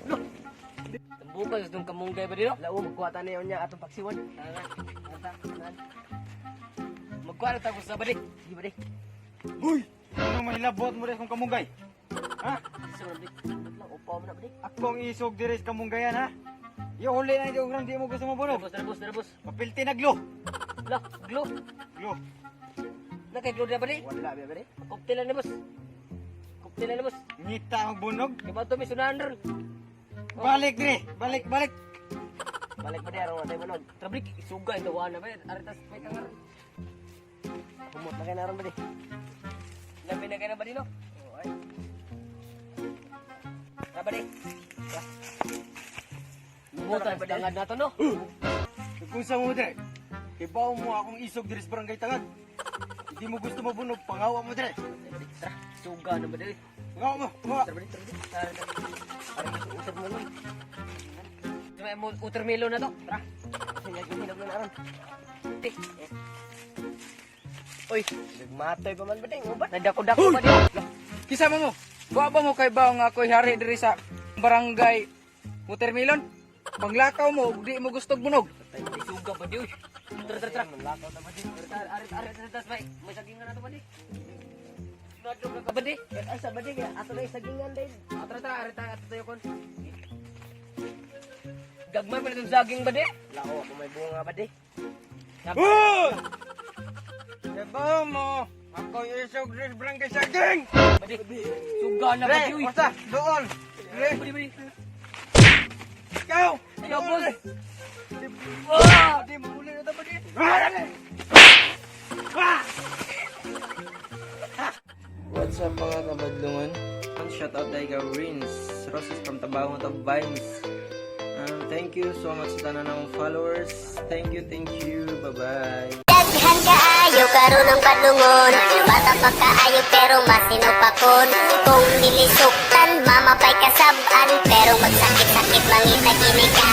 Loh. Tambukan sa itong kamunggay ba dito? Lao, magkuhatan niya niya atong paksiwan. Magkuha na tayo sa balik. Di ba di? Uy! Ano mahilabot mo rin kung kamunggay? Ha? Isa mo na balik. Lang, upaw mo na balik. Akong isog diris kamunggayan ha? Yung huli na hindi mo gusto mabunog. Darabos. Papilti na glo. Lah, glow. Glo. Nakay-glow na ba di? Wala ba ba? Cocktail na boss. Cocktail na boss. Ngita ang bunog. Diba ito may sunahan ron? Balik dire. Balik. Balik pa di araw na tayo manog. Trabrik, isuga ito. Wala ba? Aritas may kangaran. Humot na kayo na ron ba di? Labi na kayo na ba di no? Oo ay. Ba di? Butan sa tangad na to no? Kung sa mo dire. Ibaw mo akong isog diris barangay tangad. Hindi mo gusto mabunog, pangawa mo dire. Tara, suga na ba di? Pangawa mo. Pangawa. Tara ba di? Tara. Parang gusto utar mo nun. May watermelon na to. Tara. Hinag na ron. Tik. Uy, nagmatoy pa man ba ding? Ubat, nadako-dako pa di. Kisa mo. Wa ba mo kay bawo nga ako'y hari diri sa barangay Watermelon? Panglakaw mo, di mo gusto bunog. Tay suga pa di. Tara. Lakaw ta ba di? Ari, may sagingan na to ba di? Nadok ka ba di? Ay sa ba di? Ato na sagingan din. Tara, ari tayo kon. Gagmay pa itong saging ba di? Lao, ako may bunga ba di? Ibaw mo. Ako isog diris barangay saging. Ba di? Suga na ba di? Pre, basta, doon. Pre, Ba di? ikaw. Ikaw, boss. Di mo huli na ito ba di? What's up mga kabadlungan? Shout out tayo ka Rins Roses from Tabawang of Vines. Thank you so much sa tanan ng followers. Thank you. Bye-bye. Daghan kaayo karon ang padungon. Bata pa kaayo pero masinupakon. Kung nilisuktan mamapay kasaban pero magsakit-sakit mangita gini ka.